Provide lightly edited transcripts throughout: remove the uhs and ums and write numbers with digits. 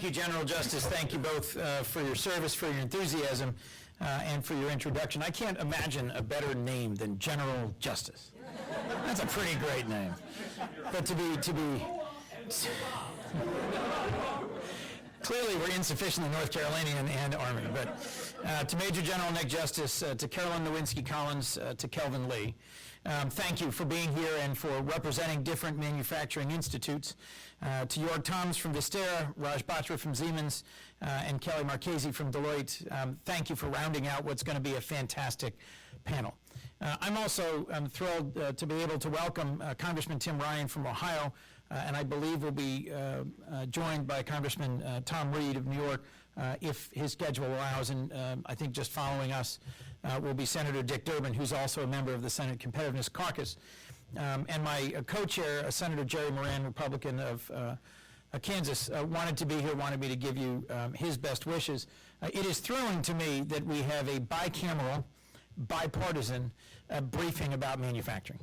Thank you, General Justice. Thank you both for your service, for your enthusiasm, and for your introduction. I can't imagine a better name than General Justice. That's a pretty great name. But to be clearly we're insufficiently North Carolinian and Army. But to Major General Nick Justice, to Carolyn Nowinski Collins, to Kelvin Lee, thank you for being here and for representing different manufacturing institutes. To York Thoms from Vistera, Raj Batra from Siemens, and Kelly Marchese from Deloitte, thank you for rounding out what's going to be a fantastic panel. I'm also thrilled to be able to welcome Congressman Tim Ryan from Ohio, and I believe will be joined by Congressman Tom Reed of New York if his schedule allows, and I think just following us will be Senator Dick Durbin, who's also a member of the Senate Competitiveness Caucus, and my co-chair, Senator Jerry Moran, Republican of Kansas, wanted to be here, wanted me to give you his best wishes. It is thrilling to me that we have a bicameral, bipartisan briefing about manufacturing.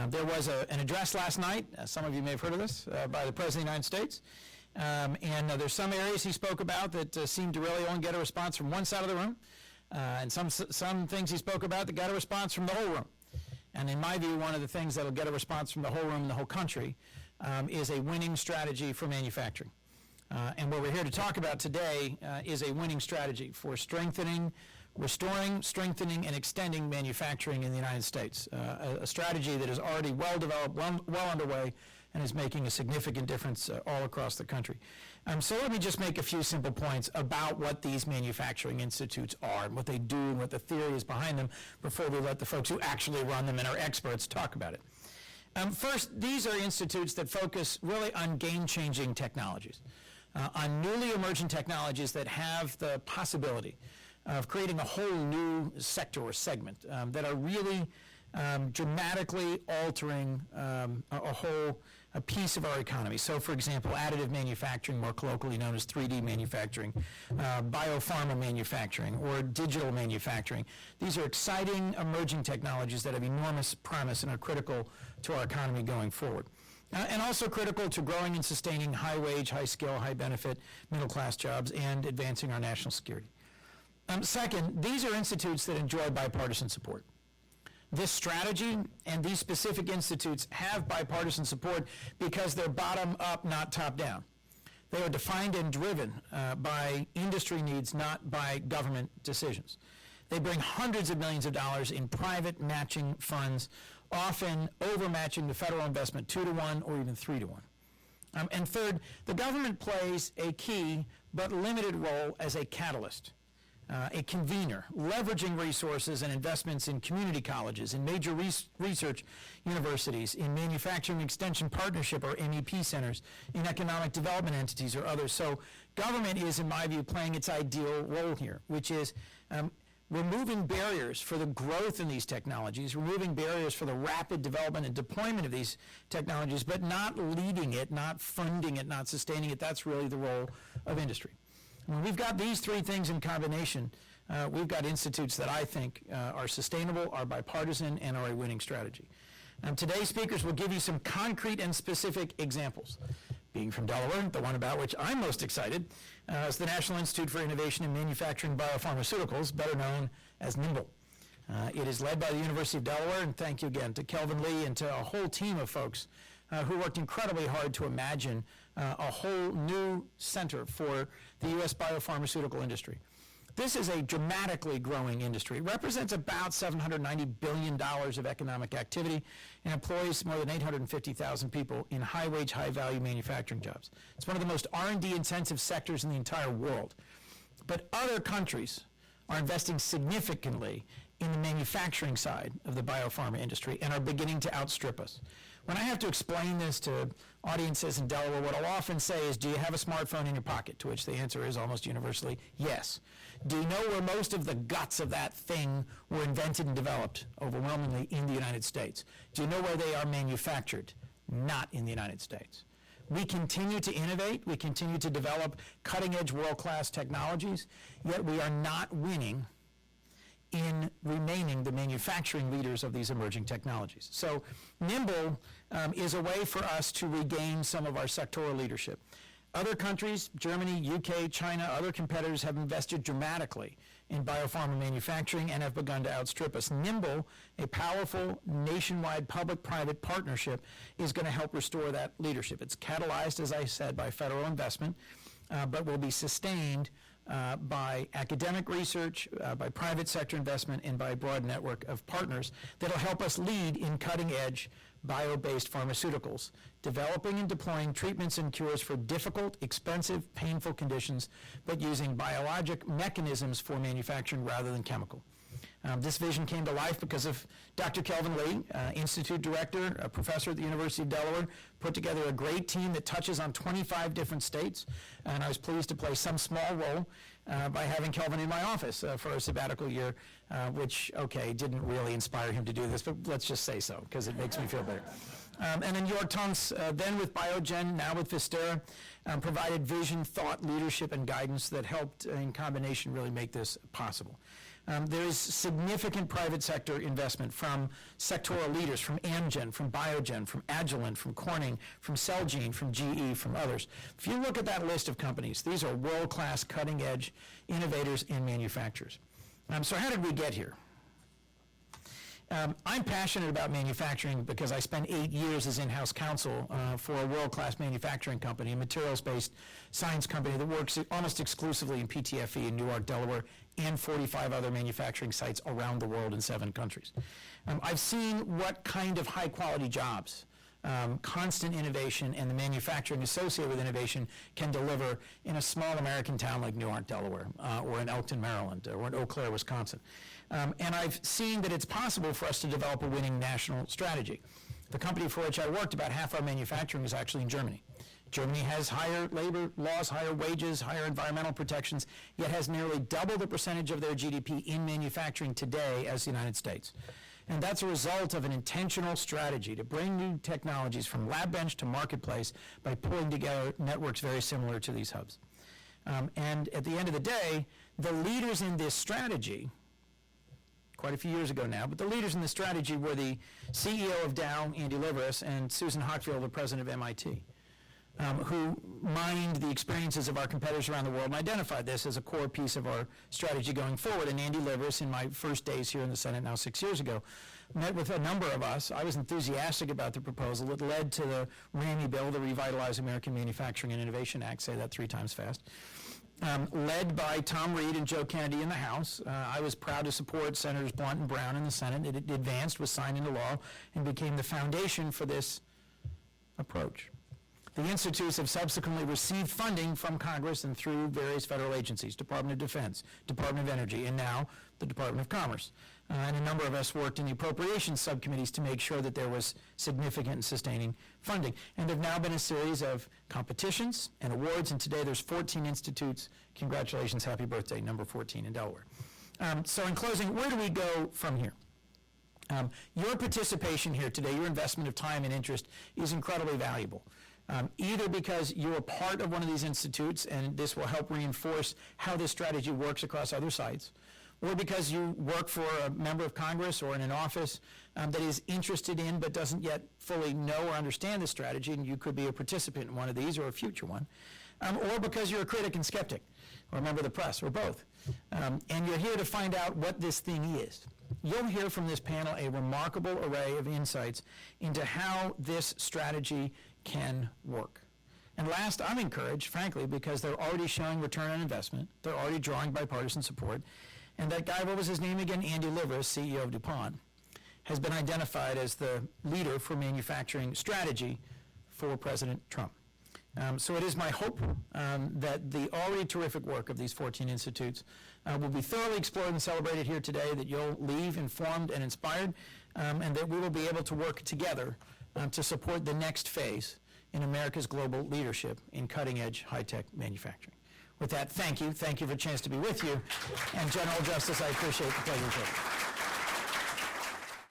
There was an address last night, some of you may have heard of this, by the President of the United States. And there's some areas he spoke about that seemed to really only get a response from one side of the room, and some things he spoke about that got a response from the whole room. And in my view, one of the things that will get a response from the whole room and the whole country is a winning strategy for manufacturing. And what we're here to talk about today is a winning strategy for restoring, strengthening, and extending manufacturing in the United States. A strategy that is already well developed, well underway, and is making a significant difference all across the country. So let me just make a few simple points about what these manufacturing institutes are and what they do and what the theory is behind them before we let the folks who actually run them and are experts talk about it. First, these are institutes that focus really on game-changing technologies, on newly emerging technologies that have the possibility of creating a whole new sector or segment that are really dramatically altering a piece of our economy. So, for example, additive manufacturing, more colloquially known as 3D manufacturing, biopharma manufacturing, or digital manufacturing. These are exciting emerging technologies that have enormous promise and are critical to our economy going forward. And also critical to growing and sustaining high-wage, high-skill, high-benefit, middle-class jobs and advancing our national security. Second, these are institutes that enjoy bipartisan support. This strategy and these specific institutes have bipartisan support because they're bottom-up, not top-down. They are defined and driven by industry needs, not by government decisions. They bring hundreds of millions of dollars in private matching funds, often overmatching the federal investment 2-to-1 or even 3-to-1. And third, the government plays a key but limited role as a catalyst. A convener, leveraging resources and investments in community colleges, in major research universities, in manufacturing extension partnership or MEP centers, in economic development entities or others. So government is, in my view, playing its ideal role here, which is removing barriers for the growth in these technologies, removing barriers for the rapid development and deployment of these technologies, but not leading it, not funding it, not sustaining it. That's really the role of industry. When we've got these three things in combination, we've got institutes that I think are sustainable, are bipartisan, and are a winning strategy. Today's speakers will give you some concrete and specific examples. Being from Delaware, the one about which I'm most excited is the National Institute for Innovation in Manufacturing Biopharmaceuticals, better known as NIMBLE. It is led by the University of Delaware, and thank you again to Kelvin Lee and to a whole team of folks who worked incredibly hard to imagine a whole new center for the U.S. biopharmaceutical industry. This is a dramatically growing industry. It represents about $790 billion of economic activity and employs more than 850,000 people in high-wage, high-value manufacturing jobs. It's one of the most R&D intensive sectors in the entire world. But other countries are investing significantly in the manufacturing side of the biopharma industry and are beginning to outstrip us. When I have to explain this to audiences in Delaware, what I'll often say is, do you have a smartphone in your pocket? To which the answer is almost universally, yes. Do you know where most of the guts of that thing were invented and developed? Overwhelmingly in the United States. Do you know where they are manufactured? Not in the United States. We continue to innovate, we continue to develop cutting-edge world-class technologies, yet we are not winning in remaining the manufacturing leaders of these emerging technologies. So NIMBLE is a way for us to regain some of our sectoral leadership. Other countries, Germany, UK, China, other competitors have invested dramatically in biopharma manufacturing and have begun to outstrip us. Nimble, a powerful nationwide public-private partnership, is going to help restore that leadership. It's catalyzed, as I said, by federal investment, but will be sustained by academic research, by private sector investment, and by a broad network of partners that will help us lead in cutting-edge bio-based pharmaceuticals, developing and deploying treatments and cures for difficult, expensive, painful conditions, but using biologic mechanisms for manufacturing rather than chemical. This vision came to life because of Dr. Kelvin Lee, Institute Director, a professor at the University of Delaware, put together a great team that touches on 25 different states, and I was pleased to play some small role by having Kelvin in my office for a sabbatical year, which, okay, didn't really inspire him to do this, but let's just say so, because it makes me feel better. And then Jörg Tonks, then with Biogen, now with Vistera, provided vision, thought, leadership, and guidance that helped, in combination, really make this possible. There is significant private sector investment from sectoral leaders, from Amgen, from Biogen, from Agilent, from Corning, from Celgene, from GE, from others. If you look at that list of companies, these are world-class, cutting-edge innovators and manufacturers. So how did we get here? I'm passionate about manufacturing because I spent 8 years as in-house counsel for a world-class manufacturing company, a materials-based science company that works almost exclusively in PTFE in Newark, Delaware, and 45 other manufacturing sites around the world in 7 countries. I've seen what kind of high-quality jobs constant innovation and the manufacturing associated with innovation can deliver in a small American town like Newark, Delaware, or in Elkton, Maryland, or in Eau Claire, Wisconsin. And I've seen that it's possible for us to develop a winning national strategy. The company for which I worked, about half our manufacturing is actually in Germany. Germany has higher labor laws, higher wages, higher environmental protections, yet has nearly double the percentage of their GDP in manufacturing today as the United States. And that's a result of an intentional strategy to bring new technologies from lab bench to marketplace by pulling together networks very similar to these hubs. And at the end of the day, the leaders in this strategy, quite a few years ago now, but the leaders in the strategy were the CEO of Dow, Andy Liveris, and Susan Hockfield, the president of MIT, who mined the experiences of our competitors around the world and identified this as a core piece of our strategy going forward. And Andy Liveris, in my first days here in the Senate now 6 years ago, met with a number of us. I was enthusiastic about the proposal. It led to the RAMI bill, the Revitalize American Manufacturing and Innovation Act, say that 3 times fast. Led by Tom Reed and Joe Kennedy in the House. I was proud to support Senators Blunt and Brown in the Senate. It advanced, was signed into law, and became the foundation for this approach. The institutes have subsequently received funding from Congress and through various federal agencies, Department of Defense, Department of Energy, and now the Department of Commerce. And a number of us worked in the appropriations subcommittees to make sure that there was significant and sustaining funding. And there have now been a series of competitions and awards, and today there's 14 institutes. Congratulations, happy birthday, number 14 in Delaware. So in closing, where do we go from here? Your participation here today, your investment of time and interest is incredibly valuable. Either because you're a part of one of these institutes and this will help reinforce how this strategy works across other sites, or because you work for a member of Congress or in an office that is interested in but doesn't yet fully know or understand the strategy, and you could be a participant in one of these or a future one, or because you're a critic and skeptic, or a member of the press, or both, and you're here to find out what this thing is. You'll hear from this panel a remarkable array of insights into how this strategy can work. And last, I'm encouraged, frankly, because they're already showing return on investment. They're already drawing bipartisan support. And that guy, what was his name again? Andy Liveris, CEO of DuPont, has been identified as the leader for manufacturing strategy for President Trump. So it is my hope that the already terrific work of these 14 institutes will be thoroughly explored and celebrated here today, that you'll leave informed and inspired, and that we will be able to work together to support the next phase in America's global leadership in cutting-edge high-tech manufacturing. With that, thank you. Thank you for a chance to be with you. And General Justice, I appreciate the pleasure.